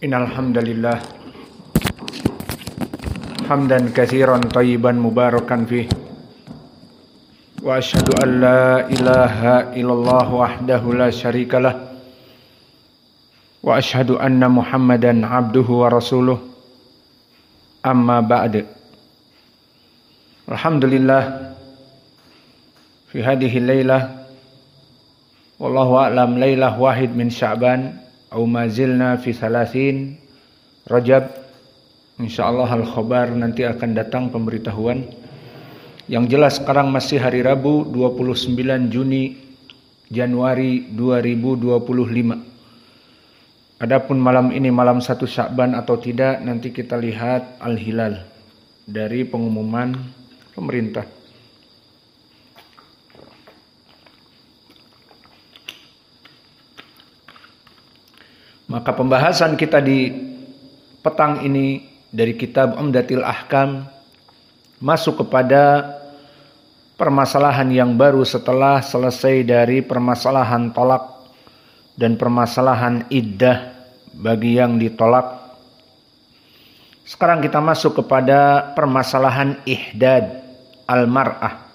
Innal hamdalillah hamdan katsiran thayyiban mubarakan fih wa asyhadu an la ilaha illallah wahdahu la syarikalah wa asyhadu anna Muhammadan abduhu wa rasuluh amma ba'd. Alhamdulillah fi hadhihi lailah wallahu a'lam lailah wahid min Sya'ban au ma zilna fi 30 Rajab. Insyaallah al-khabar nanti akan datang pemberitahuan. Yang jelas sekarang masih hari Rabu 29 Juni Januari 2025. Adapun malam ini malam 1 Sya'ban atau tidak nanti kita lihat al-hilal dari pengumuman pemerintah. Maka pembahasan kita di petang ini dari kitab Umdatil Ahkam masuk kepada permasalahan yang baru setelah selesai dari permasalahan tolak dan permasalahan iddah bagi yang ditolak. Sekarang kita masuk kepada permasalahan ihdad al-mar'ah.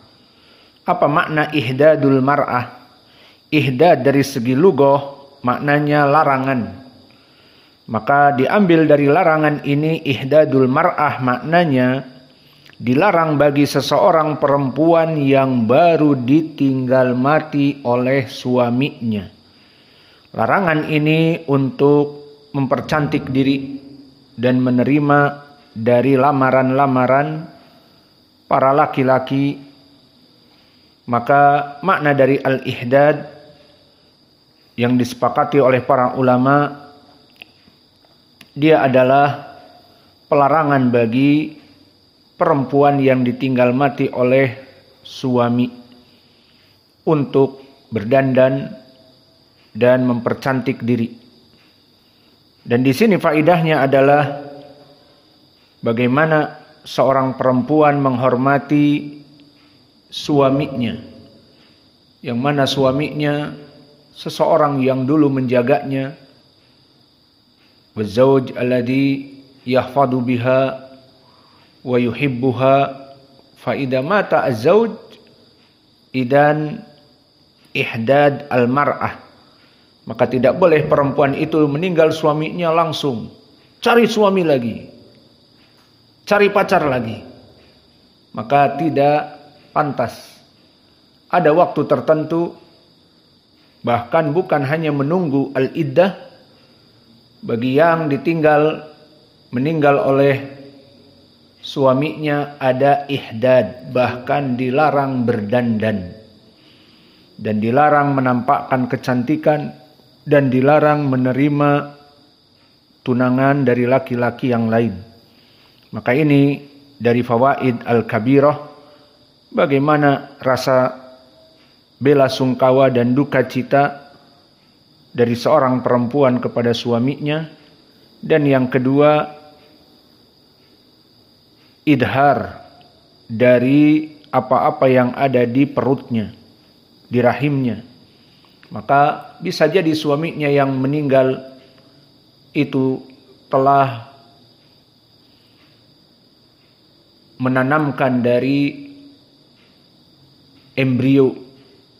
Apa makna ihdadul mar'ah? Ihdad dari segi lughah maknanya larangan. Maka diambil dari larangan ini ihdadul mar'ah maknanya dilarang bagi seseorang perempuan yang baru ditinggal mati oleh suaminya. Larangan ini untuk mempercantik diri dan menerima dari lamaran-lamaran para laki-laki. Maka makna dari al-ihdad yang disepakati oleh para ulama, dia adalah pelarangan bagi perempuan yang ditinggal mati oleh suami untuk berdandan dan mempercantik diri. Dan di sini faidahnya adalah bagaimana seorang perempuan menghormati suaminya, yang mana suaminya seseorang yang dulu menjaganya. Wazauj alladhi yahfadu biha wa yuhibbuha fa idza mata az-zauj idan ihdad al-mar'ah. Maka tidak boleh perempuan itu meninggal suaminya langsung cari suami lagi, cari pacar lagi. Maka tidak pantas. Ada waktu tertentu, bahkan bukan hanya menunggu al-iddah. Bagi yang meninggal oleh suaminya ada ihdad, bahkan dilarang berdandan dan dilarang menampakkan kecantikan dan dilarang menerima tunangan dari laki-laki yang lain. Maka ini dari fawaid al-kabirah, bagaimana rasa bela sungkawa dan duka cita dari seorang perempuan kepada suaminya. Dan yang kedua, idhar dari apa-apa yang ada di perutnya, di rahimnya. Maka bisa jadi suaminya yang meninggal itu telah menanamkan dari embrio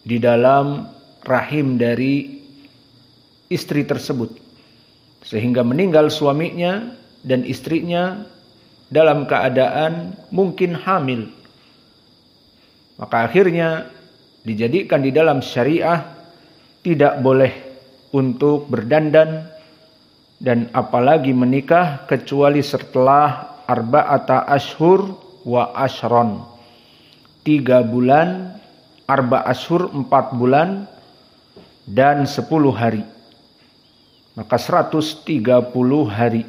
di dalam rahim dari istri tersebut, sehingga meninggal suaminya dan istrinya dalam keadaan mungkin hamil. Maka akhirnya dijadikan di dalam syariah tidak boleh untuk berdandan dan apalagi menikah kecuali setelah arba'ata ashhur wa ashron, 3 bulan, arba ashhur 4 bulan dan 10 hari. Maka 130 hari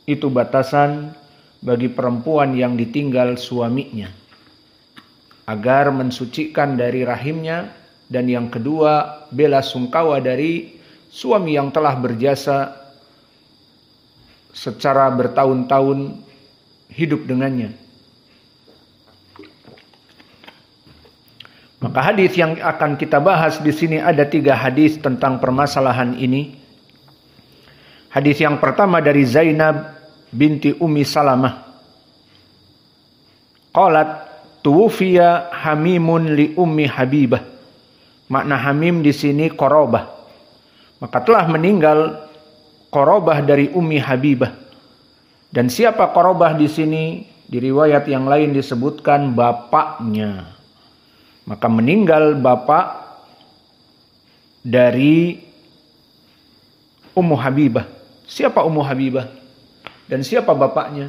itu batasan bagi perempuan yang ditinggal suaminya, agar mensucikan dari rahimnya. Dan yang kedua, bela sungkawa dari suami yang telah berjasa secara bertahun-tahun hidup dengannya. Maka hadis yang akan kita bahas di sini ada 3 hadis tentang permasalahan ini. Hadis yang pertama dari Zainab binti Ummi Salamah. Qalat tuwfiya hamimun li Ummi Habibah. Makna hamim di sini qarabah. Maka telah meninggal qarabah dari Ummi Habibah. Dan siapa qarabah di sini? Di riwayat yang lain disebutkan bapaknya. Maka meninggal bapak dari Ummu Habibah. Siapa Ummu Habibah? Dan siapa bapaknya?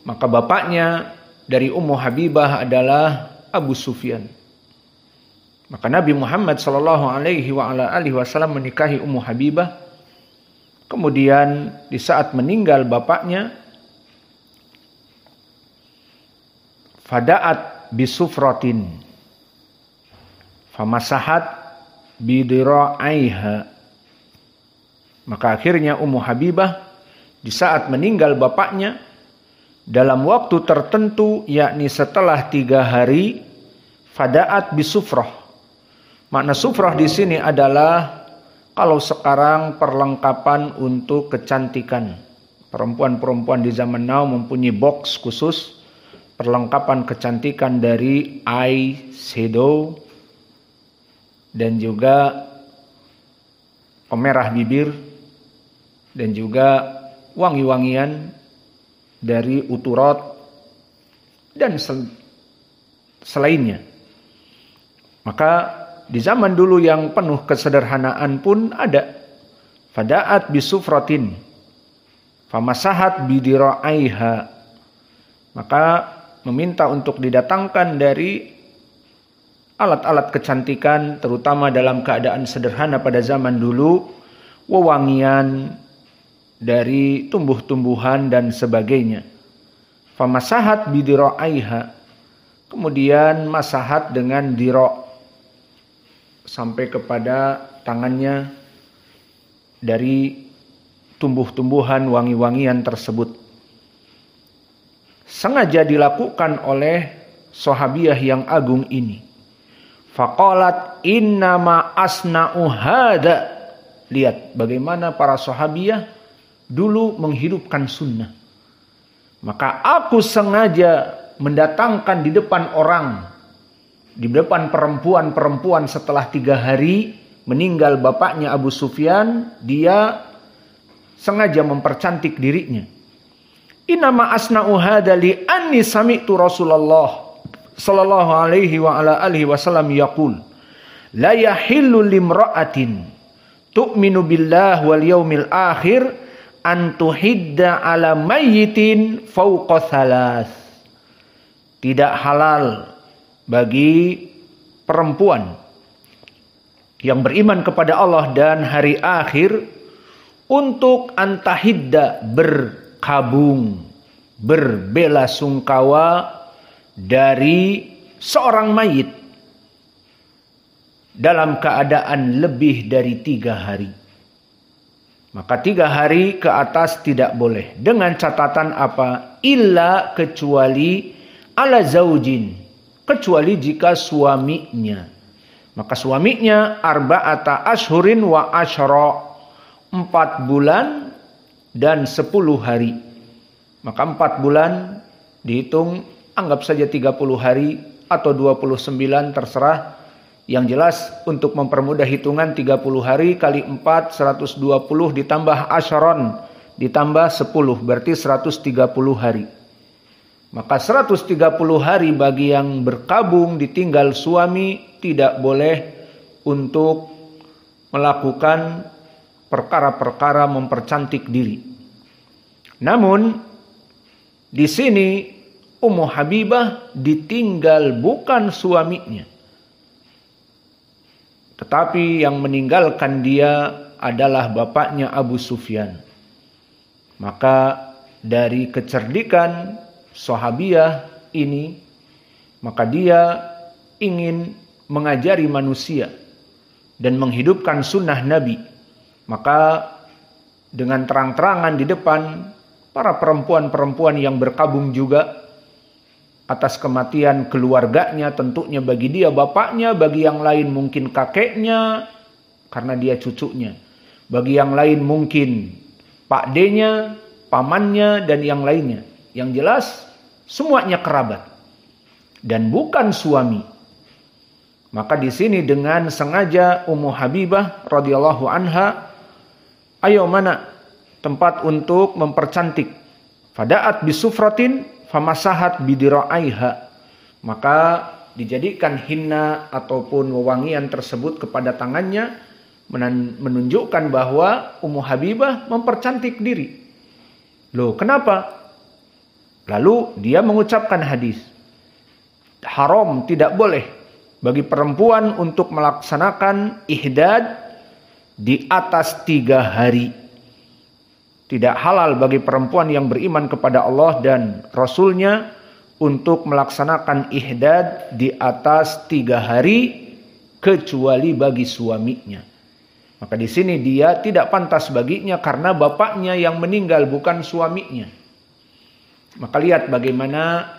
Maka bapaknya dari Ummu Habibah adalah Abu Sufyan. Maka Nabi Muhammad SAW menikahi Ummu Habibah. Kemudian di saat meninggal bapaknya, fada'at bisufratin famasahat bidira'aiha. Maka akhirnya Ummu Habibah di saat meninggal bapaknya, dalam waktu tertentu, yakni setelah 3 hari, fada'at bisufrah. Makna sufrah di sini adalah kalau sekarang perlengkapan untuk kecantikan. Perempuan-perempuan di zaman now mempunyai box khusus perlengkapan kecantikan dari eyeshadow dan juga pemerah bibir dan juga wangi-wangian dari uturat dan selainnya. Maka di zaman dulu yang penuh kesederhanaan pun ada fada'at bisufratin famasahat bidira'aiha. Maka meminta untuk didatangkan dari alat-alat kecantikan, terutama dalam keadaan sederhana pada zaman dulu, wewangian dari tumbuh-tumbuhan dan sebagainya. Famasahat bidira'aiha. Kemudian masahat dengan dira' sampai kepada tangannya dari tumbuh-tumbuhan wangi-wangian tersebut. Sengaja dilakukan oleh sahabiah yang agung ini. Faqalat innama asna'u hada. Lihat bagaimana para sahabiah dulu menghidupkan sunnah. Maka aku sengaja mendatangkan di depan orang, di depan perempuan-perempuan setelah 3 hari meninggal bapaknya Abu Sufyan, dia sengaja mempercantik dirinya. Innama asna'u hadza li anni sami'tu Rasulullah sallallahu alaihi wa ala alihi wasallam yaqul la yahillu limra'atin tu'minu billah wal yaumil akhir an tuhidda ala mayyitin fawqa thalas. Tidak halal bagi perempuan yang beriman kepada Allah dan hari akhir untuk antahidda berkabung, berbela sungkawa dari seorang mayit dalam keadaan lebih dari 3 hari. Maka 3 hari ke atas tidak boleh. Dengan catatan apa? Illa kecuali ala zaujin. Kecuali jika suaminya. Maka suaminya arba'ata ashhurin wa asyra. 4 bulan dan 10 hari. Maka 4 bulan dihitung, anggap saja 30 hari atau 29 terserah. Yang jelas untuk mempermudah hitungan 30 hari kali 4 120 ditambah asyaron ditambah 10 berarti 130 hari. Maka 130 hari bagi yang berkabung ditinggal suami tidak boleh untuk melakukan perkara-perkara mempercantik diri. Namun di sini Ummu Habibah ditinggal bukan suaminya, tetapi yang meninggalkan dia adalah bapaknya Abu Sufyan. Maka dari kecerdikan sahabiah ini, maka dia ingin mengajari manusia dan menghidupkan sunnah Nabi. Maka dengan terang-terangan di depan para perempuan-perempuan yang berkabung juga, atas kematian keluarganya, tentunya bagi dia bapaknya, bagi yang lain mungkin kakeknya karena dia cucunya, bagi yang lain mungkin pak D-nya, pamannya dan yang lainnya. Yang jelas semuanya kerabat dan bukan suami. Maka di sini dengan sengaja Ummu Habibah radhiyallahu anha, ayo mana tempat untuk mempercantik. Fada'at bisufratin famasahat bidira'aiha. Maka dijadikan hinna ataupun wewangian tersebut kepada tangannya, menunjukkan bahwa Ummu Habibah mempercantik diri. Loh, kenapa? Lalu dia mengucapkan hadis. Haram, tidak boleh bagi perempuan untuk melaksanakan ihdad di atas 3 hari. Tidak halal bagi perempuan yang beriman kepada Allah dan Rasulnya untuk melaksanakan ihdad di atas 3 hari kecuali bagi suaminya. Maka di sini dia tidak pantas baginya karena bapaknya yang meninggal bukan suaminya. Maka lihat bagaimana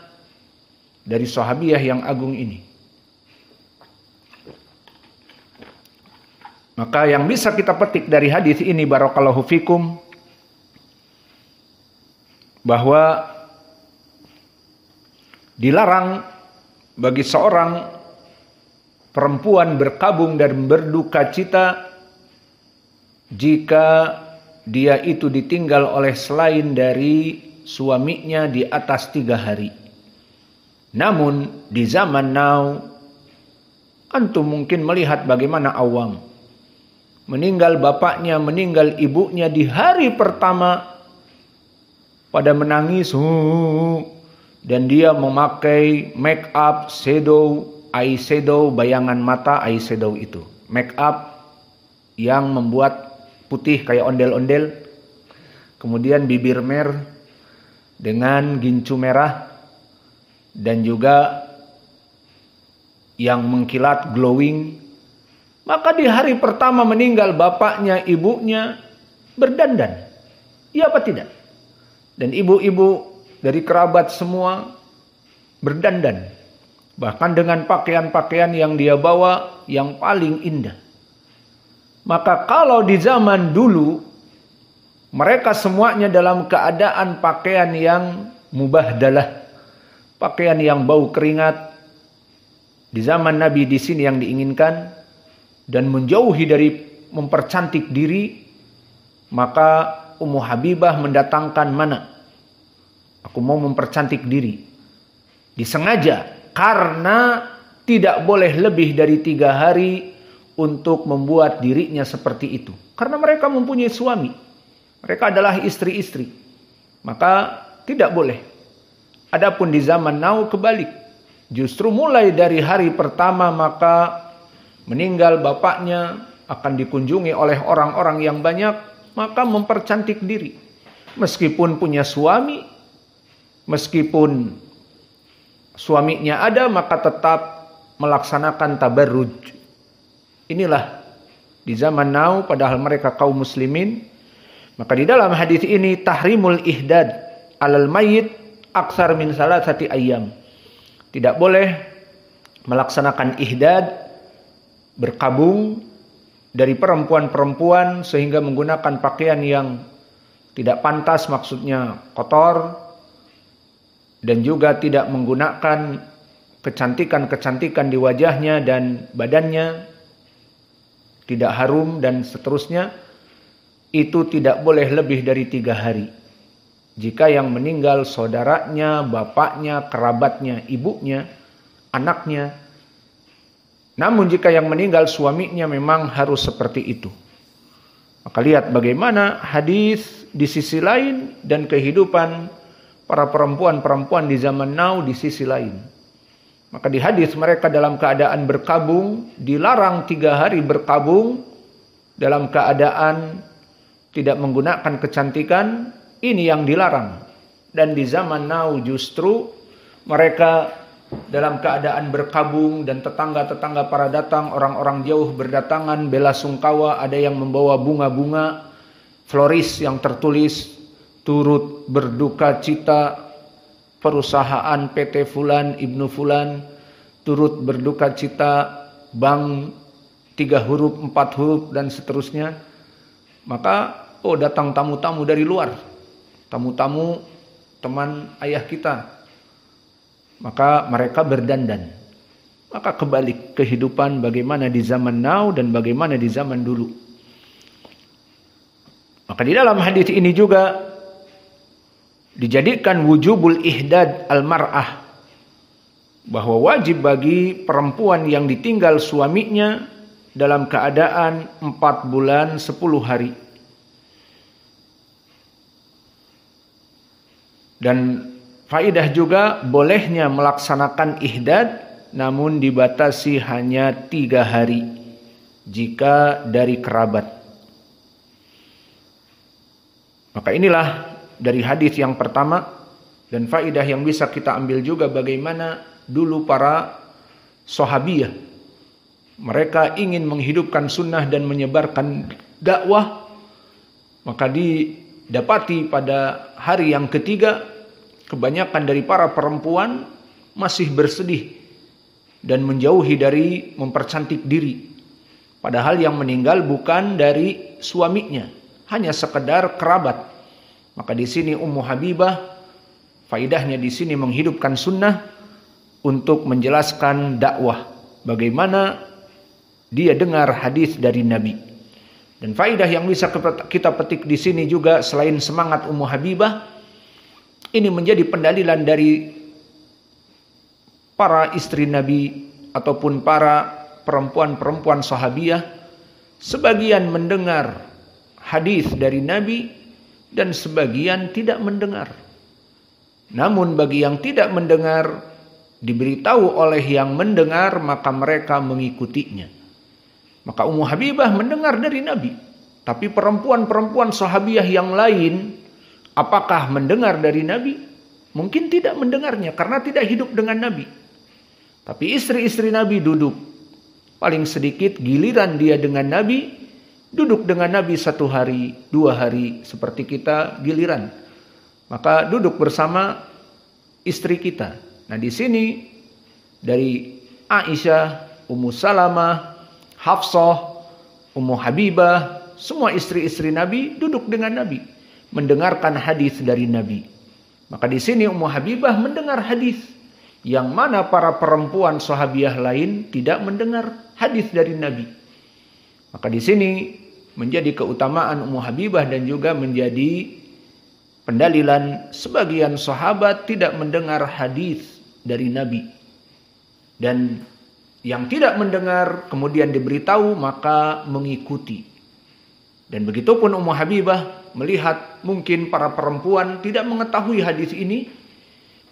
dari sahabiah yang agung ini. Maka yang bisa kita petik dari hadis ini barakallahu fikum, bahwa dilarang bagi seorang perempuan berkabung dan berduka cita jika dia itu ditinggal oleh selain dari suaminya di atas 3 hari. Namun di zaman now, antum mungkin melihat bagaimana awam. Meninggal bapaknya, meninggal ibunya di hari pertama, pada menangis, dan dia memakai make up, shadow, eyeshadow, bayangan mata, eyeshadow itu. Make up yang membuat putih kayak ondel-ondel, kemudian bibir mer dengan gincu merah, dan juga yang mengkilat glowing. Maka di hari pertama meninggal bapaknya, ibunya berdandan. Iya apa tidak? Dan ibu-ibu dari kerabat semua berdandan. Bahkan dengan pakaian-pakaian yang dia bawa yang paling indah. Maka kalau di zaman dulu mereka semuanya dalam keadaan pakaian yang mubahdalah, pakaian yang bau keringat. Di zaman Nabi di sini yang diinginkan dan menjauhi dari mempercantik diri, maka Ummu Habibah mendatangkan mana? Aku mau mempercantik diri. Disengaja karena tidak boleh lebih dari 3 hari untuk membuat dirinya seperti itu. Karena mereka mempunyai suami. Mereka adalah istri-istri. Maka tidak boleh. Adapun di zaman now kebalik. Justru mulai dari hari pertama maka meninggal bapaknya akan dikunjungi oleh orang-orang yang banyak, maka mempercantik diri. Meskipun punya suami, meskipun suaminya ada, maka tetap melaksanakan tabarruj. Inilah di zaman now, padahal mereka kaum muslimin. Maka di dalam hadis ini tahrimul ihdad alal mayyit aksar min salasati ayyam. Tidak boleh melaksanakan ihdad, berkabung dari perempuan-perempuan sehingga menggunakan pakaian yang tidak pantas, maksudnya kotor, dan juga tidak menggunakan kecantikan-kecantikan di wajahnya dan badannya, tidak harum dan seterusnya. Itu tidak boleh lebih dari 3 hari. Jika yang meninggal saudaranya, bapaknya, kerabatnya, ibunya, anaknya. Namun jika yang meninggal suaminya memang harus seperti itu. Maka lihat bagaimana hadis di sisi lain dan kehidupan para perempuan-perempuan di zaman now di sisi lain. Maka di hadis mereka dalam keadaan berkabung, dilarang 3 hari berkabung dalam keadaan tidak menggunakan kecantikan, ini yang dilarang. Dan di zaman now justru mereka dalam keadaan berkabung dan tetangga-tetangga para datang, orang-orang jauh berdatangan, bela sungkawa, ada yang membawa bunga, floris yang tertulis turut berduka cita perusahaan PT Fulan Ibnu Fulan turut berduka cita, bank 3 huruf, 4 huruf dan seterusnya, maka datang tamu-tamu dari luar, tamu-tamu teman ayah kita, maka mereka berdandan. Maka kebalik kehidupan bagaimana di zaman now dan bagaimana di zaman dulu. Maka di dalam hadis ini juga dijadikan wujubul ihdad al-mar'ah, bahwa wajib bagi perempuan yang ditinggal suaminya dalam keadaan 4 bulan 10 hari. Dan faidah juga bolehnya melaksanakan ihdad, namun dibatasi hanya 3 hari jika dari kerabat. Maka inilah dari hadis yang pertama, dan faidah yang bisa kita ambil juga bagaimana dulu para sahabiyah, mereka ingin menghidupkan sunnah dan menyebarkan dakwah. Maka didapati pada hari yang ketiga, kebanyakan dari para perempuan masih bersedih dan menjauhi dari mempercantik diri. Padahal yang meninggal bukan dari suaminya, hanya sekedar kerabat. Maka di sini Ummu Habibah, faidahnya di sini menghidupkan sunnah untuk menjelaskan dakwah, bagaimana dia dengar hadis dari Nabi. Dan faidah yang bisa kita petik di sini juga, selain semangat Ummu Habibah, ini menjadi pendalilan dari para istri Nabi ataupun para perempuan-perempuan sahabiyah. Sebagian mendengar hadis dari Nabi dan sebagian tidak mendengar. Namun bagi yang tidak mendengar, diberitahu oleh yang mendengar, maka mereka mengikutinya. Maka Ummu Habibah mendengar dari Nabi. Tapi perempuan-perempuan sahabiyah yang lain, apakah mendengar dari Nabi? Mungkin tidak mendengarnya karena tidak hidup dengan Nabi. Tapi istri-istri Nabi duduk. Paling sedikit giliran dia dengan Nabi, duduk dengan Nabi 1 hari, 2 hari, seperti kita giliran. Maka duduk bersama istri kita. Nah di sini dari Aisyah, Ummu Salamah, Hafsah, Ummu Habibah, semua istri-istri Nabi duduk dengan Nabi, mendengarkan hadis dari Nabi. Maka di sini Ummu Habibah mendengar hadis, yang mana para perempuan sahabiyah lain tidak mendengar hadis dari Nabi. Maka di sini menjadi keutamaan Ummu Habibah dan juga menjadi pendalilan sebagian sahabat tidak mendengar hadis dari Nabi. Dan yang tidak mendengar kemudian diberitahu maka mengikuti. Dan begitupun Ummu Habibah melihat mungkin para perempuan tidak mengetahui hadis ini,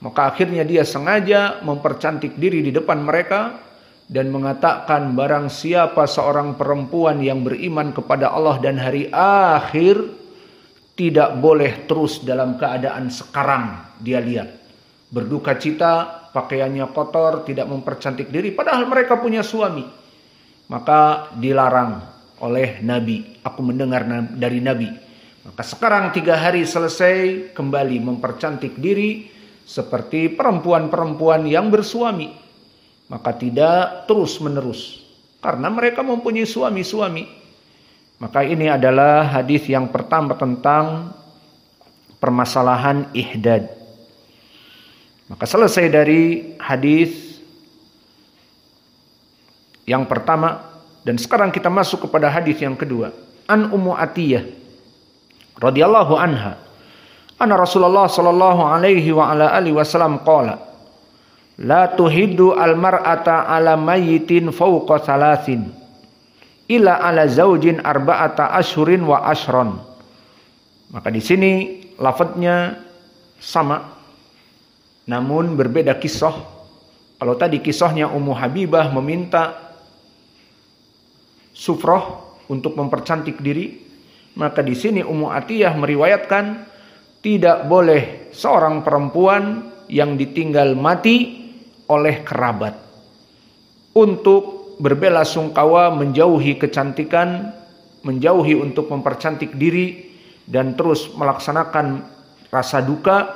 maka akhirnya dia sengaja mempercantik diri di depan mereka dan mengatakan, barang siapa seorang perempuan yang beriman kepada Allah dan hari akhir tidak boleh terus dalam keadaan sekarang dia lihat berduka cita, pakaiannya kotor, tidak mempercantik diri, padahal mereka punya suami. Maka dilarang oleh Nabi. Aku mendengar dari Nabi. Maka sekarang 3 hari selesai, kembali mempercantik diri seperti perempuan-perempuan yang bersuami. Maka tidak terus menerus, karena mereka mempunyai suami-suami. Maka ini adalah hadis yang pertama tentang permasalahan ihdad. Maka selesai dari hadis yang pertama, dan sekarang kita masuk kepada hadis yang kedua. An Ummu Atiyah radhiyallahu anha, anna Rasulullah sallallahu alaihi wa ala alihi wasallam qala, la tuhiddu al-mar'ata ala mayyitin fawqa thalathin illa ala zaujin arba'ata ashhurin wa ashron. Maka di sini lafadznya sama, namun berbeda kisah. Kalau tadi kisahnya Ummu Habibah meminta sufrah untuk mempercantik diri, maka di sini Ummu Atiyah meriwayatkan tidak boleh seorang perempuan yang ditinggal mati oleh kerabat untuk berbelasungkawa menjauhi kecantikan, menjauhi untuk mempercantik diri dan terus melaksanakan rasa duka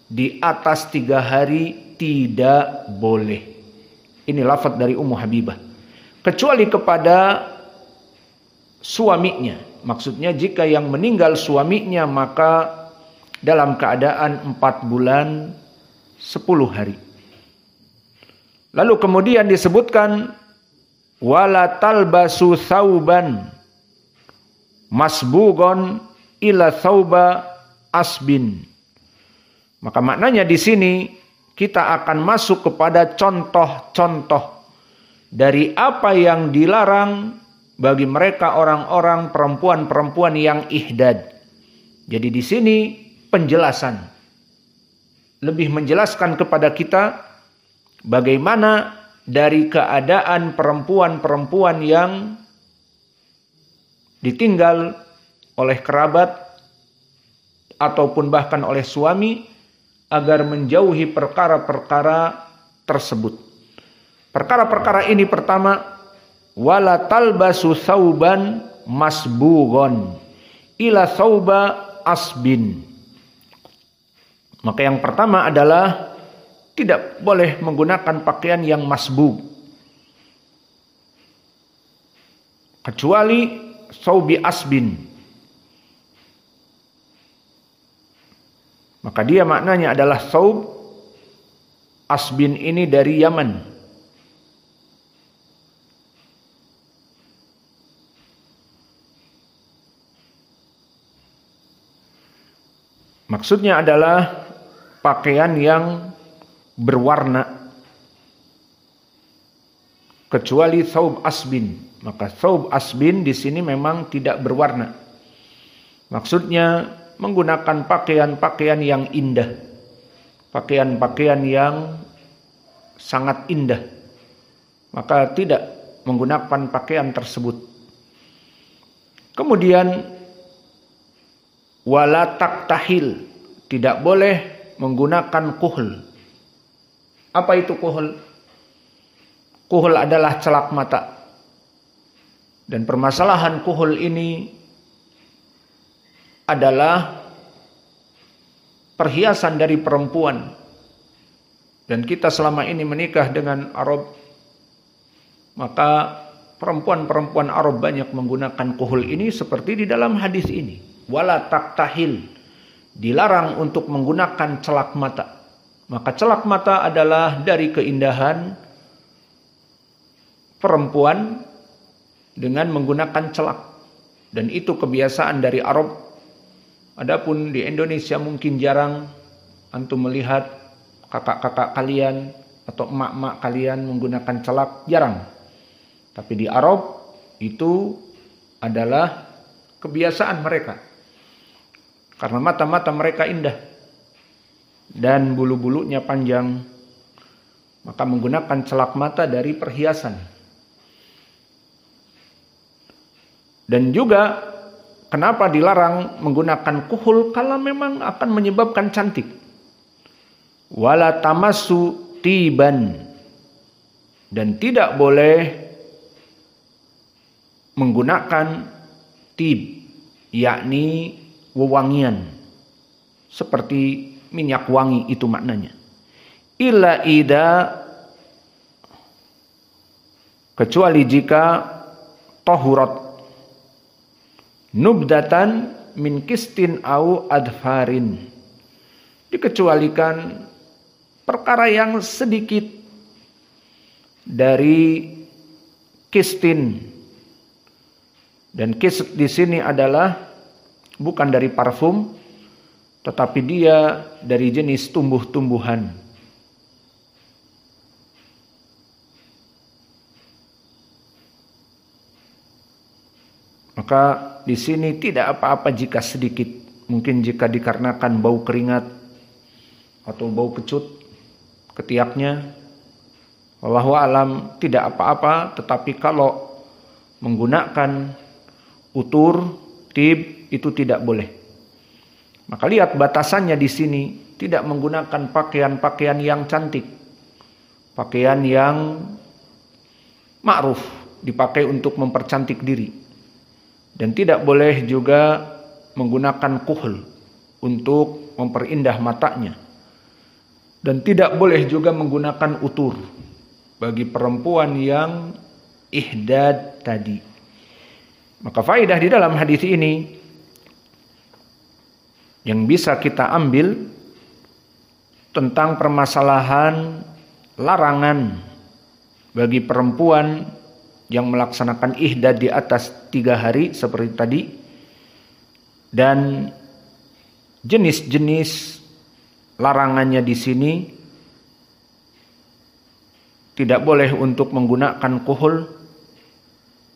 di atas 3 hari tidak boleh. Ini lafaz dari Ummu Habibah. Kecuali kepada suaminya. Maksudnya jika yang meninggal suaminya maka dalam keadaan 4 bulan 10 hari. Lalu kemudian disebutkan wala talbasu thauban masbugon ila thauba asbin. Maka maknanya di sini kita akan masuk kepada contoh-contoh dari apa yang dilarang bagi mereka orang-orang perempuan-perempuan yang ihdad. Jadi di sini penjelasan lebih menjelaskan kepada kita bagaimana dari keadaan perempuan-perempuan yang ditinggal oleh kerabat ataupun bahkan oleh suami agar menjauhi perkara-perkara tersebut. Perkara-perkara ini pertama, wala talbasu thauban masbugon ila thauba asbin. Maka yang pertama adalah tidak boleh menggunakan pakaian yang masbug, kecuali thaubi asbin. Maka dia maknanya adalah thaub asbin ini dari Yaman. Maksudnya adalah pakaian yang berwarna kecuali thaub asbin. Maka thaub asbin di sini memang tidak berwarna. Maksudnya menggunakan pakaian-pakaian yang indah. Pakaian-pakaian yang sangat indah. Maka tidak menggunakan pakaian tersebut. Kemudian wala taktahil, tidak boleh menggunakan kuhl. Apa itu kuhl? Kuhl adalah celak mata. Dan permasalahan kuhl ini adalah perhiasan dari perempuan. Dan kita selama ini menikah dengan Arab, maka perempuan-perempuan Arab banyak menggunakan kuhl ini seperti di dalam hadis ini. Wala taktahil, dilarang untuk menggunakan celak mata. Maka celak mata adalah dari keindahan perempuan dengan menggunakan celak. Dan itu kebiasaan dari Arab. Adapun di Indonesia mungkin jarang antum melihat kakak-kakak kalian atau emak-emak kalian menggunakan celak, jarang. Tapi di Arab itu adalah kebiasaan mereka. Karena mata-mata mereka indah dan bulu-bulunya panjang, maka menggunakan celak mata dari perhiasan. Dan juga kenapa dilarang menggunakan kuhul kalau memang akan menyebabkan cantik. Wala tamassu tiban, dan tidak boleh menggunakan tib, yakni wewangian, seperti minyak wangi itu maknanya. Illa ida, kecuali jika tahurat nubdatan min kistin au adfarin, dikecualikan perkara yang sedikit dari kistin. Dan kis di sini adalah bukan dari parfum, tetapi dia dari jenis tumbuh-tumbuhan. Maka di sini tidak apa-apa jika sedikit. Mungkin jika dikarenakan bau keringat atau bau kecut ketiaknya, wallahu alam tidak apa-apa. Tetapi kalau menggunakan utur, tib, itu tidak boleh. Maka lihat batasannya di sini, tidak menggunakan pakaian-pakaian yang cantik, pakaian yang ma'ruf, dipakai untuk mempercantik diri, dan tidak boleh juga menggunakan kuhl untuk memperindah matanya. Dan tidak boleh juga menggunakan utur bagi perempuan yang ihdad tadi. Maka faedah di dalam hadis ini yang bisa kita ambil tentang permasalahan larangan bagi perempuan yang melaksanakan ihdad di atas 3 hari seperti tadi, dan jenis-jenis larangannya di sini. Tidak boleh untuk menggunakan kuhul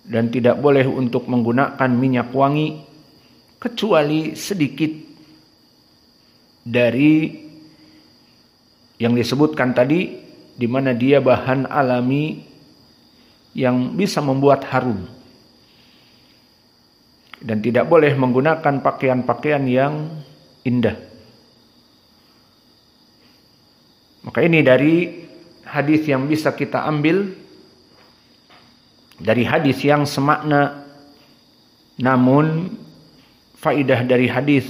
dan tidak boleh untuk menggunakan minyak wangi kecuali sedikit dari yang disebutkan tadi, di mana dia bahan alami yang bisa membuat harum. Dan tidak boleh menggunakan pakaian-pakaian yang indah. Maka ini dari hadis yang bisa kita ambil, dari hadis yang semakna, namun faidah dari hadis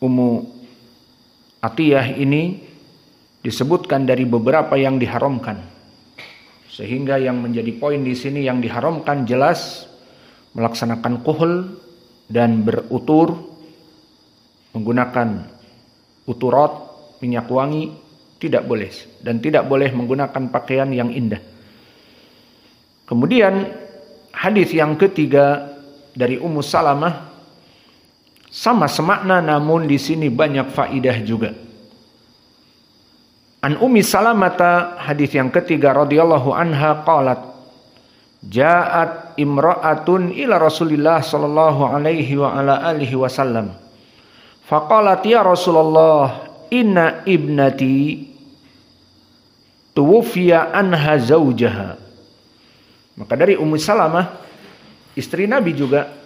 Ummu Atiyah ini disebutkan dari beberapa yang diharamkan. Sehingga yang menjadi poin di sini, yang diharamkan jelas melaksanakan kuhul dan berutur, menggunakan uturat, minyak wangi, tidak boleh. Dan tidak boleh menggunakan pakaian yang indah. Kemudian hadis yang ketiga dari Ummu Salamah, sama semakna namun di sini banyak faidah juga. An Ummi Salamata, hadis yang ketiga radhiyallahu anha, qalat ja'at imra'atun ila Rasulillah sallallahu alaihi wa ala alihi wasallam faqalat ya Rasulullah inna ibnati tuwfiya anha zaujaha. Maka dari Ummu Salamah, istri Nabi juga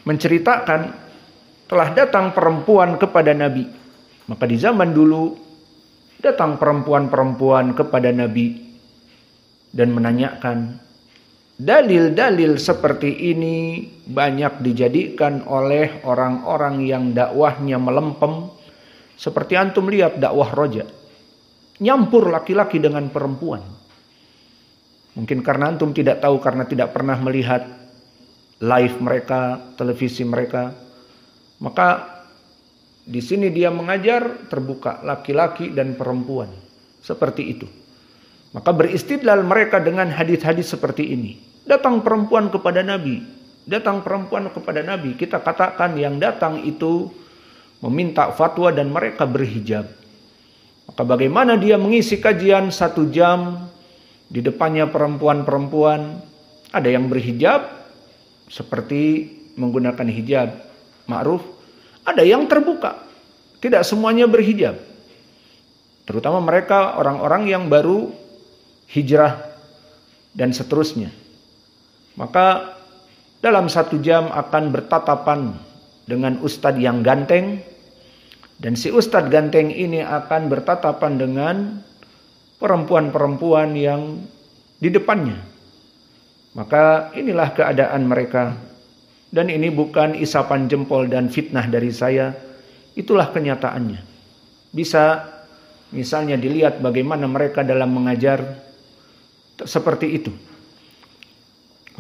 menceritakan telah datang perempuan kepada Nabi. Maka di zaman dulu datang perempuan-perempuan kepada Nabi dan menanyakan, dalil-dalil seperti ini banyak dijadikan oleh orang-orang yang dakwahnya melempem. Seperti antum lihat dakwah roja, nyampur laki-laki dengan perempuan. Mungkin karena antum tidak tahu, karena tidak pernah melihat live mereka, televisi mereka. Maka di sini dia mengajar terbuka laki-laki dan perempuan. Seperti itu. Maka beristidlal mereka dengan hadis-hadis seperti ini. Datang perempuan kepada Nabi. Datang perempuan kepada Nabi. Kita katakan yang datang itu meminta fatwa dan mereka berhijab. Maka bagaimana dia mengisi kajian 1 jam di depannya perempuan-perempuan. Ada yang berhijab seperti menggunakan hijab ma'ruf, ada yang terbuka, tidak semuanya berhijab, terutama mereka orang-orang yang baru hijrah dan seterusnya. Maka dalam 1 jam akan bertatapan dengan ustadz yang ganteng, dan si ustadz ganteng ini akan bertatapan dengan perempuan-perempuan yang di depannya. Maka inilah keadaan mereka. Dan ini bukan isapan jempol dan fitnah dari saya. Itulah kenyataannya. Bisa misalnya dilihat bagaimana mereka dalam mengajar seperti itu.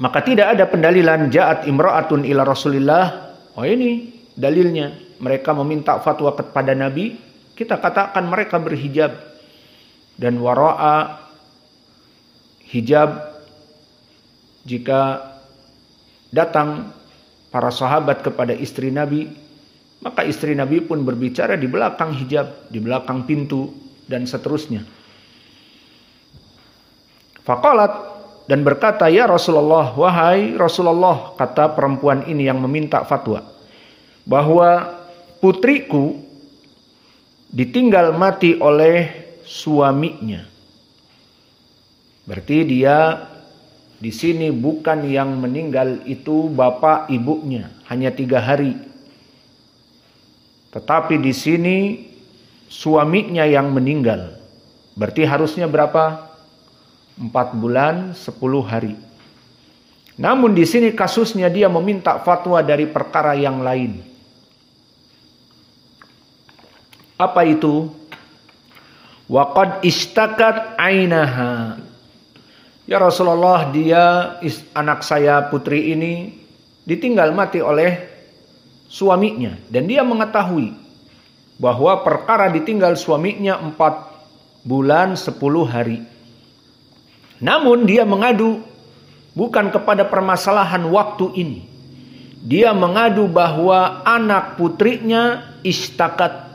Maka tidak ada pendalilan ja'at imra'atun ila Rasulillah. Oh ini dalilnya. Mereka meminta fatwa kepada Nabi. Kita katakan mereka berhijab. Dan wara'a hijab. Jika datang para sahabat kepada istri Nabi, maka istri Nabi pun berbicara di belakang hijab, di belakang pintu, dan seterusnya. Faqalat, dan berkata, ya Rasulullah, wahai Rasulullah, kata perempuan ini yang meminta fatwa, bahwa putriku ditinggal mati oleh suaminya. Berarti dia di sini bukan yang meninggal itu bapak ibunya, hanya 3 hari. Tetapi di sini suaminya yang meninggal. Berarti harusnya berapa? 4 bulan 10 hari. Namun di sini kasusnya dia meminta fatwa dari perkara yang lain. Apa itu? Wa qad istakat ainaha. Ya Rasulullah, anak saya putri ini ditinggal mati oleh suaminya. Dan dia mengetahui bahwa perkara ditinggal suaminya 4 bulan 10 hari. Namun dia mengadu bukan kepada permasalahan waktu ini. Dia mengadu bahwa anak putrinya istakat.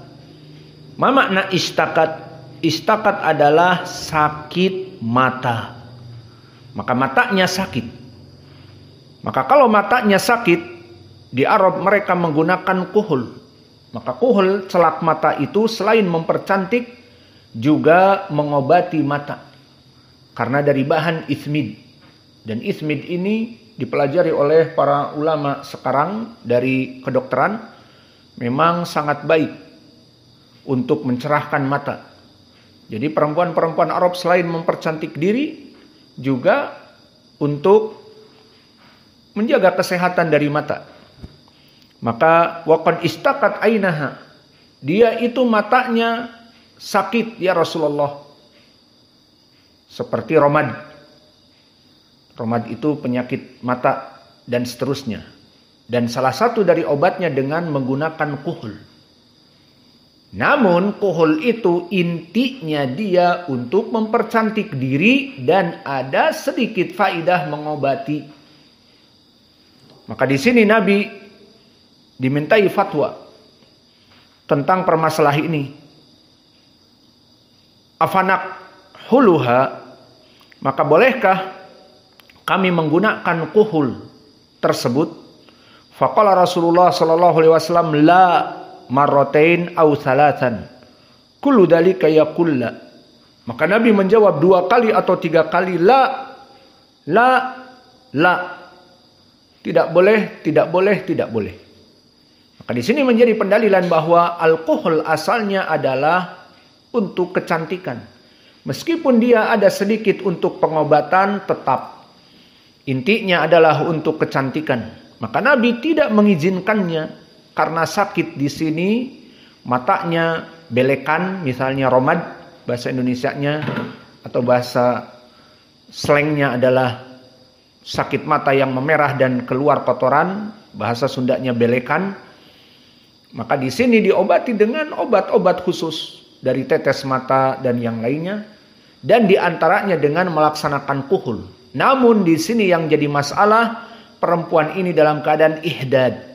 Ma makna istakat? Istakat adalah sakit mata. Maka matanya sakit. Maka kalau matanya sakit, di Arab mereka menggunakan kuhul. Maka kuhul, celak mata itu selain mempercantik, juga mengobati mata. Karena dari bahan ismid. Dan ismid ini dipelajari oleh para ulama sekarang dari kedokteran. Memang sangat baik untuk mencerahkan mata. Jadi perempuan-perempuan Arab selain mempercantik diri, juga untuk menjaga kesehatan dari mata. Maka waqad istakat ainaha. Dia itu matanya sakit ya Rasulullah. Seperti romad. Romad itu penyakit mata dan seterusnya. Dan salah satu dari obatnya dengan menggunakan kuhul. Namun kuhul itu intinya dia untuk mempercantik diri dan ada sedikit faidah mengobati. Maka di sini Nabi dimintai fatwa tentang permasalahan ini. Afanak huluha, maka bolehkah kami menggunakan kuhul tersebut? Faqala Rasulullah sallallahu alaihi wasallam la marratain aw thalathan kullu dzalika yaqulla. Maka Nabi menjawab 2 kali atau 3 kali la. Tidak boleh, tidak boleh, tidak boleh. Maka di sini menjadi pendalilan bahwa alkohol asalnya adalah untuk kecantikan. Meskipun dia ada sedikit untuk pengobatan, tetap intinya adalah untuk kecantikan. Maka Nabi tidak mengizinkannya. Karena sakit di sini, matanya belekan, misalnya romad, bahasa Indonesianya, atau bahasa slangnya adalah sakit mata yang memerah dan keluar kotoran, bahasa Sundanya belekan. Maka di sini diobati dengan obat-obat khusus dari tetes mata dan yang lainnya, dan diantaranya dengan melaksanakan kuhul. Namun di sini yang jadi masalah, perempuan ini dalam keadaan ihdad.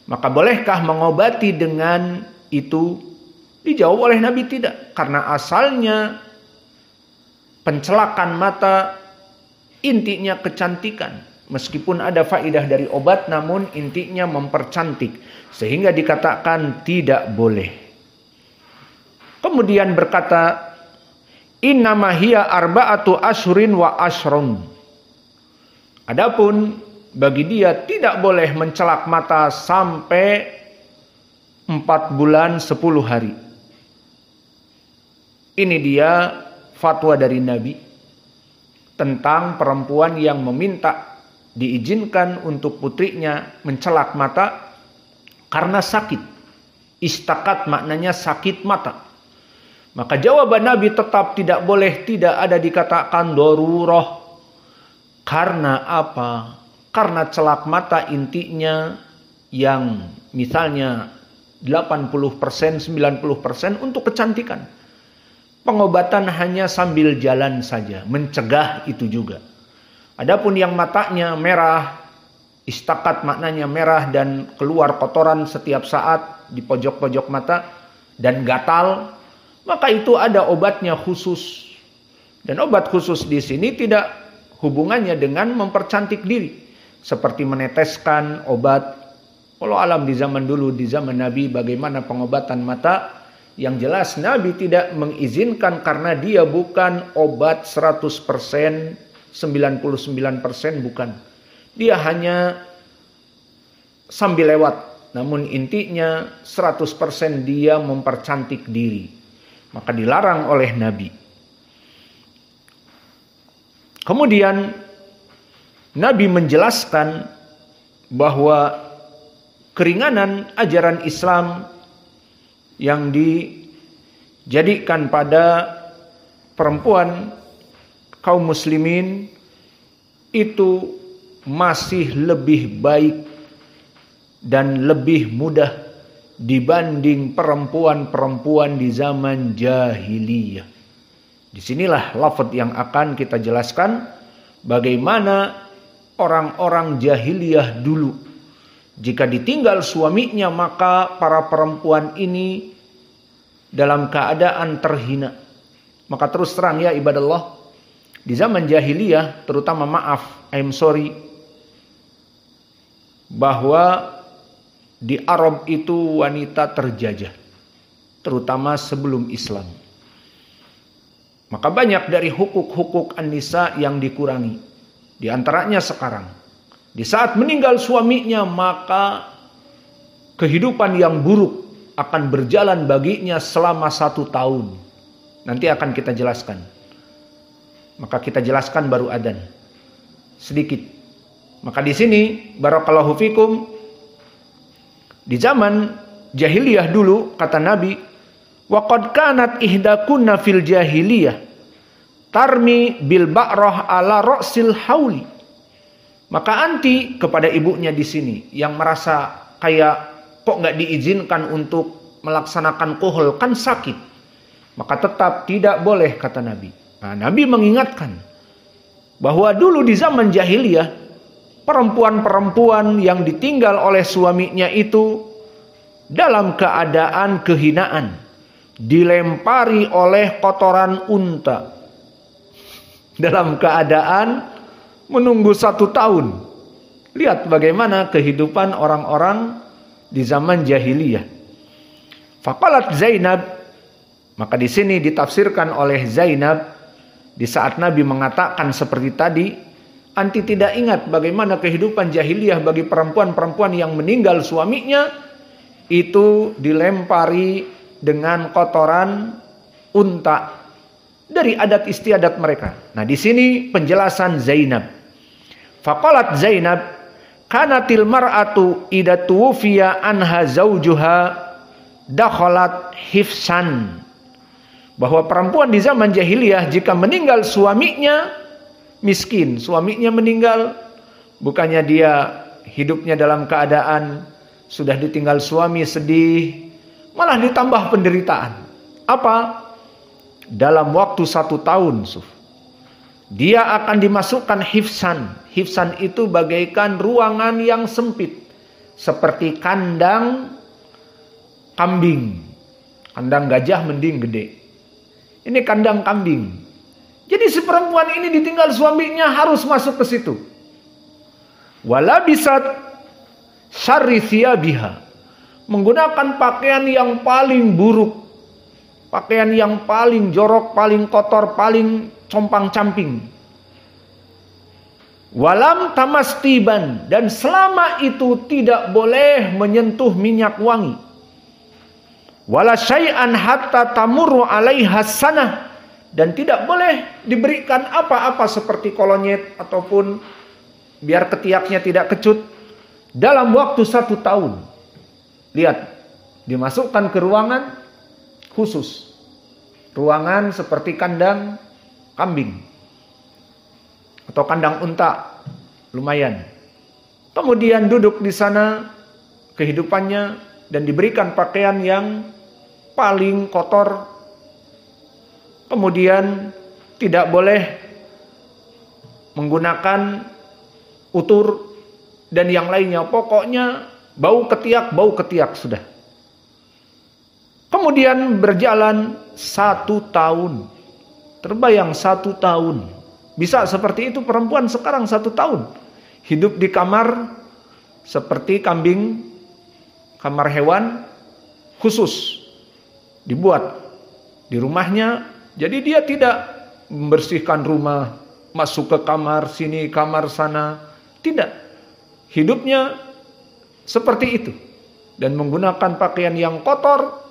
Maka bolehkah mengobati dengan itu? Dijawab oleh Nabi tidak. Karena asalnya pencelakan mata intinya kecantikan. Meskipun ada faidah dari obat, namun intinya mempercantik. Sehingga dikatakan tidak boleh. Kemudian berkata, innama hiya arba'atu asyurin wa asyrun. Adapun bagi dia tidak boleh mencelak mata sampai 4 bulan 10 hari. Ini dia fatwa dari Nabi tentang perempuan yang meminta diizinkan untuk putrinya mencelak mata karena sakit. Istakat maknanya sakit mata. Maka jawaban Nabi tetap tidak boleh, tidak ada dikatakan darurah. Karena apa? Karena celak mata intinya yang misalnya 80%, 90% untuk kecantikan. Pengobatan hanya sambil jalan saja, mencegah itu juga. Adapun yang matanya merah, istakat maknanya merah dan keluar kotoran setiap saat di pojok-pojok mata dan gatal, maka itu ada obatnya khusus. Dan obat khusus di sini tidak hubungannya dengan mempercantik diri. Seperti meneteskan obat. Kalau alam di zaman dulu, di zaman Nabi, bagaimana pengobatan mata? Yang jelas Nabi tidak mengizinkan karena dia bukan obat 100%, 99% bukan. Dia hanya sambil lewat. Namun intinya 100% dia mempercantik diri. Maka dilarang oleh Nabi. Kemudian Nabi menjelaskan bahwa keringanan ajaran Islam yang jadikan pada perempuan kaum muslimin itu masih lebih baik dan lebih mudah dibanding perempuan-perempuan di zaman jahiliyah. Disinilah lafaz yang akan kita jelaskan bagaimana orang-orang jahiliyah dulu. Jika ditinggal suaminya, maka para perempuan ini dalam keadaan terhina. Maka terus terang ya ibadallah, di zaman jahiliyah, terutama I'm sorry, bahwa di Arab itu wanita terjajah, terutama sebelum Islam. Maka banyak dari hukuk-hukuk an-nisa yang dikurangi. Di antaranya sekarang, di saat meninggal suaminya, maka kehidupan yang buruk akan berjalan baginya selama 1 tahun. Nanti akan kita jelaskan. Maka kita jelaskan baru adzan sedikit. Maka di sini barakallahu fikum, di zaman jahiliyah dulu kata Nabi, wa qad kanat ihdakunna fil jahiliyah tarmi bil ba'rah ala ra'sil hauli. Maka anti kepada ibunya di sini yang merasa kayak kok nggak diizinkan untuk melaksanakan kohol, kan sakit. Maka tetap tidak boleh kata Nabi. Nah, Nabi mengingatkan bahwa dulu di zaman jahiliyah perempuan-perempuan yang ditinggal oleh suaminya itu dalam keadaan kehinaan, dilempari oleh kotoran unta, dalam keadaan menunggu 1 tahun. Lihat bagaimana kehidupan orang-orang di zaman jahiliyah. Faqalat Zainab, maka di sini ditafsirkan oleh Zainab, di saat Nabi mengatakan seperti tadi, anti tidak ingat bagaimana kehidupan jahiliyah bagi perempuan-perempuan yang meninggal suaminya itu dilempari dengan kotoran unta dari adat istiadat mereka. Nah, di sini penjelasan Zainab. Faqalat Zainab, kanatil mar'atu idza tuwfiya anha zaujuha dakhalat hifsan. Bahwa perempuan di zaman jahiliyah jika meninggal suaminya, miskin, suaminya meninggal, bukannya dia hidupnya dalam keadaan sudah ditinggal suami sedih, malah ditambah penderitaan. Apa? Dalam waktu 1 tahun, dia akan dimasukkan hifsan. Hifsan itu bagaikan ruangan yang sempit, seperti kandang kambing. Kandang gajah mending gede. Ini kandang kambing. Jadi si perempuan ini ditinggal suaminya harus masuk ke situ. Walabisat syarri thiyabiha, menggunakan pakaian yang paling buruk, pakaian yang paling jorok, paling kotor, paling compang-camping. Walam tamastiban, dan selama itu tidak boleh menyentuh minyak wangi. Wala syai'an hatta tamurru 'alaiha sanah, dan tidak boleh diberikan apa-apa seperti kolonyet ataupun biar ketiaknya tidak kecut dalam waktu 1 tahun. Lihat, dimasukkan ke ruangan khusus, ruangan seperti kandang kambing atau kandang unta, lumayan. Kemudian duduk di sana kehidupannya dan diberikan pakaian yang paling kotor. Kemudian tidak boleh menggunakan utur dan yang lainnya. Pokoknya bau ketiak sudah. Kemudian berjalan 1 tahun. Terbayang 1 tahun. Bisa seperti itu perempuan sekarang 1 tahun. Hidup di kamar seperti kambing, kamar hewan khusus dibuat di rumahnya. Jadi dia tidak membersihkan rumah, masuk ke kamar sini, kamar sana. Tidak. Hidupnya seperti itu. Dan menggunakan pakaian yang kotor.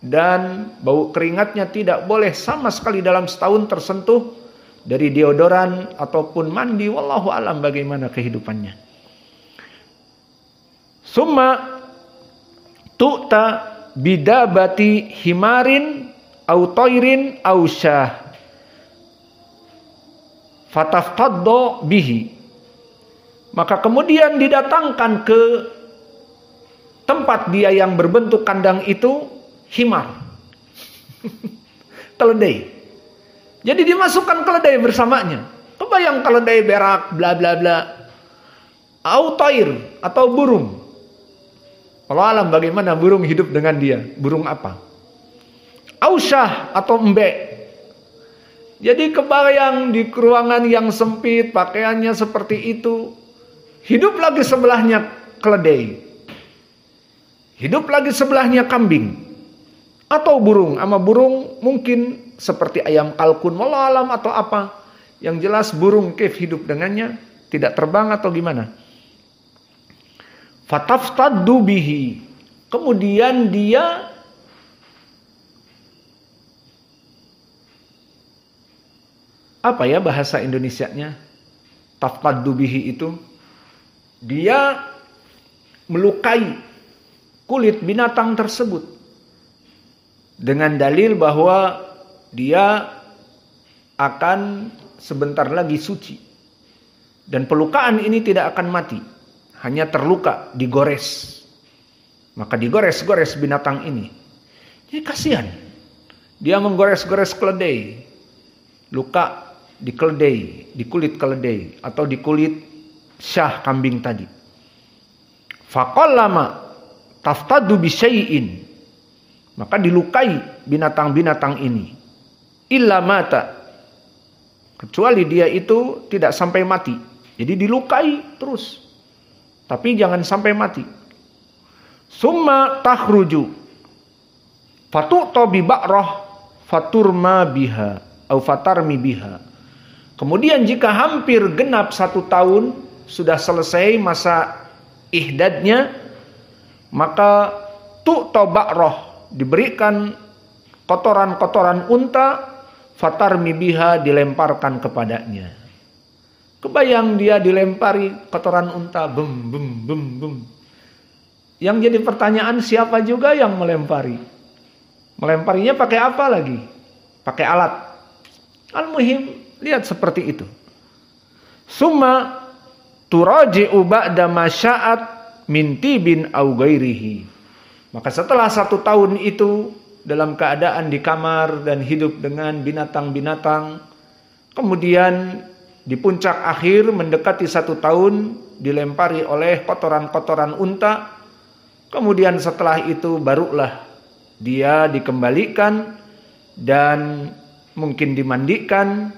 Dan bau keringatnya tidak boleh sama sekali dalam setahun tersentuh dari deodoran ataupun mandi. Wallahu alam bagaimana kehidupannya. Summa tu'ta bidabati himarin au tairin au syah fataftaddo bihi. Maka kemudian didatangkan ke tempat dia yang berbentuk kandang itu himar. Keledai. Jadi dimasukkan keledai bersamanya. Kebayang keledai berak bla bla bla. Au tair atau burung. Kalau alam bagaimana burung hidup dengan dia? Burung apa? Ausyah atau embek. Jadi kebayang di ruangan yang sempit, pakaiannya seperti itu. Hidup lagi sebelahnya keledai. Hidup lagi sebelahnya kambing. Atau burung. Ama burung mungkin seperti ayam kalkun, wallahu alam atau apa. Yang jelas burung kif hidup dengannya. Tidak terbang atau gimana. Fataftaddu bihi. Kemudian dia apa ya bahasa Indonesianya? Taftaddu bihi itu dia melukai kulit binatang tersebut dengan dalil bahwa dia akan sebentar lagi suci dan pelukaan ini tidak akan mati, hanya terluka, digores. Maka digores-gores binatang ini. Jadi kasihan. Dia menggores-gores keledai. Luka di keledai, di kulit keledai atau di kulit syah kambing tadi. Faqallama taftadu bisyai'in. Maka dilukai binatang-binatang ini. Illa mata. Kecuali dia itu tidak sampai mati. Jadi dilukai terus. Tapi jangan sampai mati. Summa takhruju fatu'ta bi ba'rah faturma biha au fatarmi biha. Kemudian jika hampir genap 1 tahun sudah selesai masa ihdadnya, maka tu'ta ba'rah, diberikan kotoran-kotoran unta, fatarmi biha, dilemparkan kepadanya. Kebayang dia dilempari kotoran unta, bum bum bum bum. Yang jadi pertanyaan, siapa juga yang melempari? Melemparinya pakai apa lagi? Pakai alat. Al-muhim, lihat seperti itu. Summa turaji'u ba'da masya'at min tibin au ghairihi. Maka setelah 1 tahun itu dalam keadaan di kamar dan hidup dengan binatang-binatang, kemudian di puncak akhir mendekati 1 tahun dilempari oleh kotoran-kotoran unta. Kemudian setelah itu barulah dia dikembalikan dan mungkin dimandikan.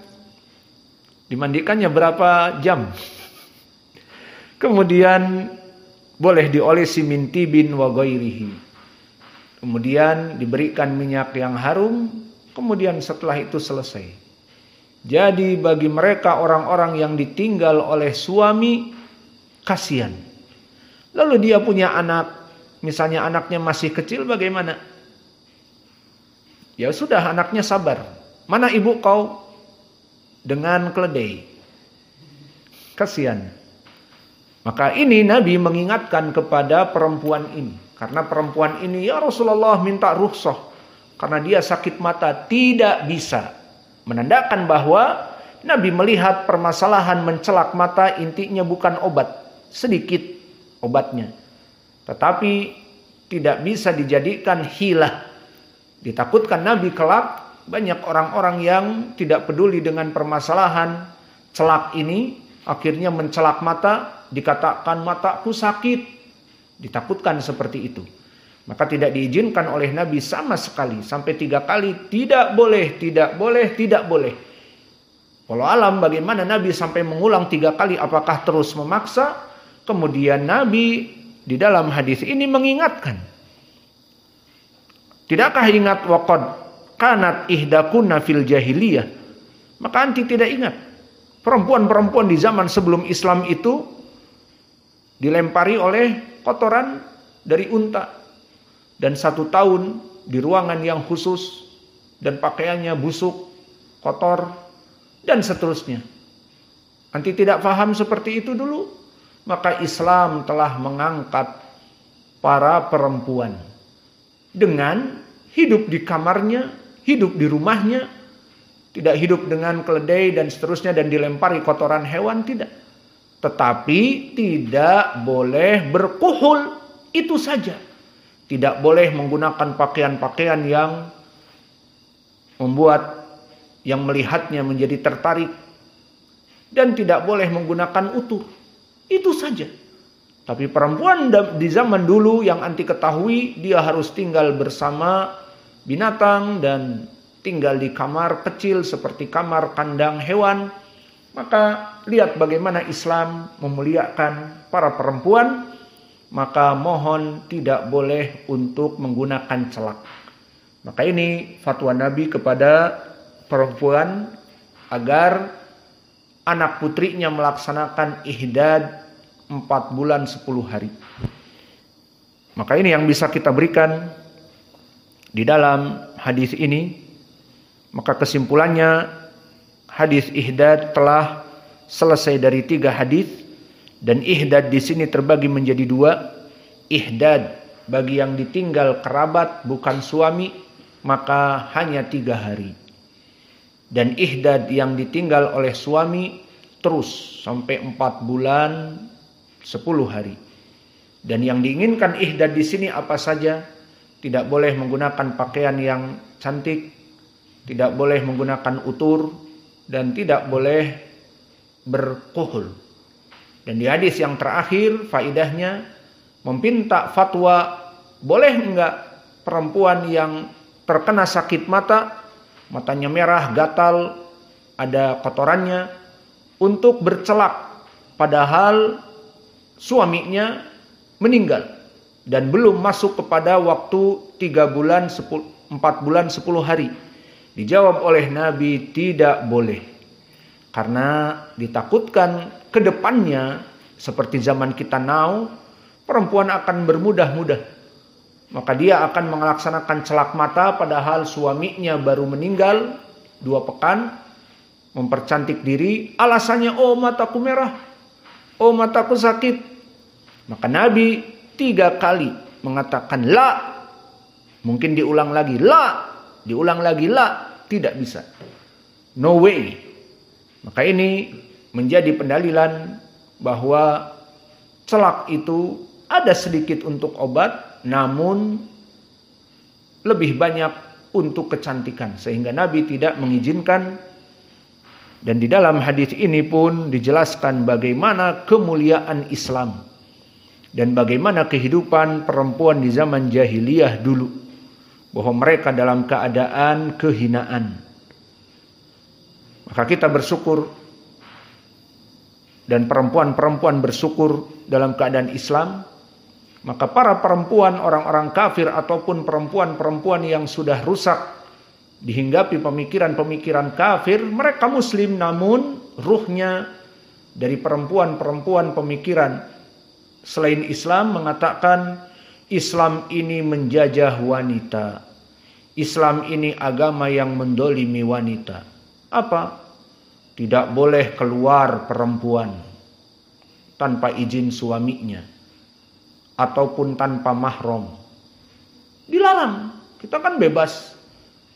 Dimandikannya berapa jam? Kemudian boleh diolesi min tibin wa ghairihi. Kemudian diberikan minyak yang harum. Kemudian setelah itu selesai. Jadi bagi mereka orang-orang yang ditinggal oleh suami, kasihan. Lalu dia punya anak. Misalnya anaknya masih kecil, bagaimana? Ya sudah, anaknya sabar. Mana ibu kau? Dengan keledai. Kasihan. Maka ini Nabi mengingatkan kepada perempuan ini. Karena perempuan ini, ya Rasulullah minta rukhsah. Karena dia sakit mata, tidak bisa. Menandakan bahwa Nabi melihat permasalahan mencelak mata intinya bukan obat. Sedikit obatnya. Tetapi tidak bisa dijadikan hilah. Ditakutkan Nabi kelak banyak orang-orang yang tidak peduli dengan permasalahan celak ini. Akhirnya mencelak mata, dikatakan mataku sakit. Ditakutkan seperti itu. Maka tidak diizinkan oleh Nabi sama sekali. Sampai 3 kali, tidak boleh, tidak boleh, tidak boleh. Walau alam bagaimana Nabi sampai mengulang 3 kali, apakah terus memaksa? Kemudian Nabi di dalam hadis ini mengingatkan. Tidakkah ingat waqad kanat ihdakunna fil jahiliyah? Maka anti tidak ingat. Perempuan-perempuan di zaman sebelum Islam itu dilempari oleh kotoran dari unta. Dan 1 tahun di ruangan yang khusus. Dan pakaiannya busuk, kotor, dan seterusnya. Anti tidak paham seperti itu dulu. Maka Islam telah mengangkat para perempuan. Dengan hidup di kamarnya, hidup di rumahnya, tidak hidup dengan keledai dan seterusnya dan dilempari kotoran hewan, tidak. Tetapi tidak boleh berkuhul, itu saja. Tidak boleh menggunakan pakaian-pakaian yang membuat yang melihatnya menjadi tertarik. Dan tidak boleh menggunakan utur. Itu saja. Tapi perempuan di zaman dulu yang anti ketahui, dia harus tinggal bersama binatang dan tinggal di kamar kecil seperti kamar kandang hewan. Maka lihat bagaimana Islam memuliakan para perempuan. Maka mohon tidak boleh untuk menggunakan celak. Maka ini fatwa Nabi kepada perempuan agar anak putrinya melaksanakan ihdad 4 bulan 10 hari. Maka ini yang bisa kita berikan di dalam hadis ini. Maka kesimpulannya, hadis ihdad telah selesai dari 3 hadis, dan ihdad di sini terbagi menjadi 2. Ihdad bagi yang ditinggal kerabat bukan suami, maka hanya 3 hari. Dan ihdad yang ditinggal oleh suami terus sampai 4 bulan 10 hari. Dan yang diinginkan ihdad di sini apa saja? Tidak boleh menggunakan pakaian yang cantik, tidak boleh menggunakan utur, dan tidak boleh berkuhul. Dan di hadis yang terakhir faidahnya meminta fatwa, boleh enggak perempuan yang terkena sakit mata, matanya merah, gatal, ada kotorannya, untuk bercelak padahal suaminya meninggal dan belum masuk kepada waktu 4 bulan 10 hari. Dijawab oleh Nabi, tidak boleh. Karena ditakutkan ke depannya seperti zaman kita now, perempuan akan bermudah-mudah. Maka dia akan melaksanakan celak mata padahal suaminya baru meninggal 2 pekan, mempercantik diri, alasannya, oh mataku merah, oh mataku sakit. Maka Nabi 3 kali mengatakan la, mungkin diulang lagi la, diulang lagi la, tidak bisa, no way. Maka ini menjadi pendalilan bahwa celak itu ada sedikit untuk obat, namun lebih banyak untuk kecantikan, sehingga Nabi tidak mengizinkan. Dan di dalam hadis ini pun dijelaskan bagaimana kemuliaan Islam dan bagaimana kehidupan perempuan di zaman jahiliyah dulu, bahwa mereka dalam keadaan kehinaan. Maka kita bersyukur dan perempuan-perempuan bersyukur dalam keadaan Islam. Maka para perempuan, orang-orang kafir ataupun perempuan-perempuan yang sudah rusak dihinggapi pemikiran-pemikiran kafir, mereka muslim namun ruhnya dari perempuan-perempuan pemikiran selain Islam mengatakan Islam ini menjajah wanita. Islam ini agama yang mendolimi wanita. Apa? Tidak boleh keluar perempuan tanpa izin suaminya ataupun tanpa mahram. Dilarang. Kita kan bebas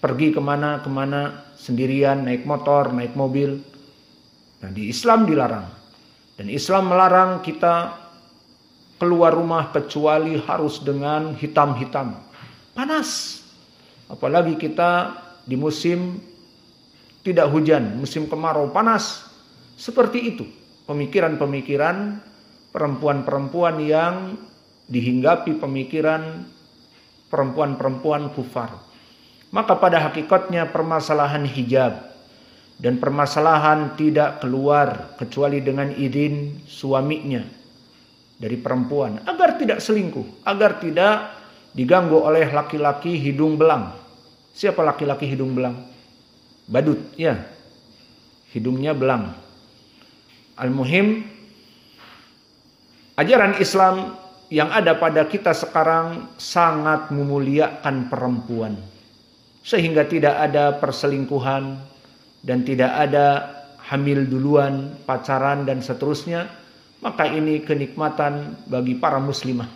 pergi kemana-kemana sendirian, naik motor, naik mobil. Nah, di Islam dilarang. Dan Islam melarang kita keluar rumah kecuali harus dengan hitam-hitam. Panas. Apalagi kita di musim tidak hujan, musim kemarau panas. Seperti itu pemikiran-pemikiran perempuan-perempuan yang dihinggapi pemikiran perempuan-perempuan kufar. Maka pada hakikatnya permasalahan hijab dan permasalahan tidak keluar kecuali dengan izin suaminya dari perempuan agar tidak selingkuh, agar tidak diganggu oleh laki-laki hidung belang. Siapa laki-laki hidung belang? Badut, ya. Hidungnya belang. Al-muhim, ajaran Islam yang ada pada kita sekarang sangat memuliakan perempuan. Sehingga tidak ada perselingkuhan dan tidak ada hamil duluan, pacaran dan seterusnya. Maka ini kenikmatan bagi para muslimah.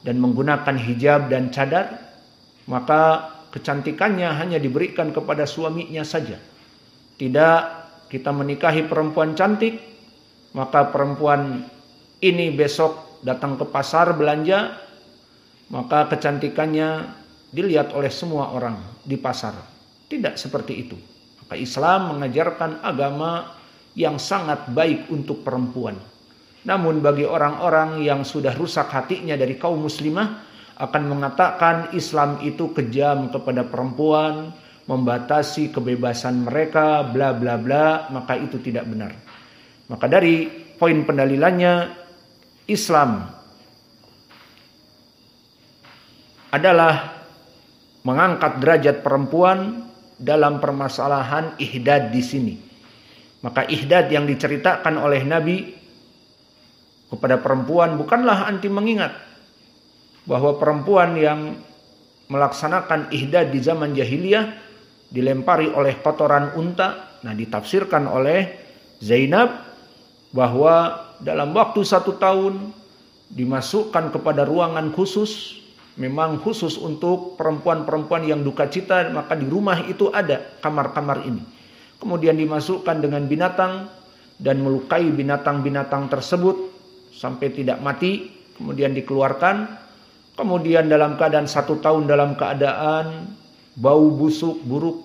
Dan menggunakan hijab dan cadar, maka kecantikannya hanya diberikan kepada suaminya saja. Tidak, kita menikahi perempuan cantik, maka perempuan ini besok datang ke pasar belanja, maka kecantikannya dilihat oleh semua orang di pasar. Tidak seperti itu. Maka Islam mengajarkan agama yang sangat baik untuk perempuan. Namun bagi orang-orang yang sudah rusak hatinya dari kaum muslimah akan mengatakan Islam itu kejam kepada perempuan, membatasi kebebasan mereka, bla bla bla, maka itu tidak benar. Maka dari poin pendalilannya, Islam adalah mengangkat derajat perempuan dalam permasalahan ihdad di sini. Maka ihdad yang diceritakan oleh Nabi kepada perempuan bukanlah anti mengingat bahwa perempuan yang melaksanakan ihdad di zaman jahiliyah dilempari oleh kotoran unta. Nah, ditafsirkan oleh Zainab bahwa dalam waktu 1 tahun dimasukkan kepada ruangan khusus, memang khusus untuk perempuan-perempuan yang duka cita, maka di rumah itu ada kamar-kamar ini. Kemudian dimasukkan dengan binatang dan melukai binatang-binatang tersebut sampai tidak mati, kemudian dikeluarkan. Kemudian dalam keadaan 1 tahun dalam keadaan bau busuk buruk,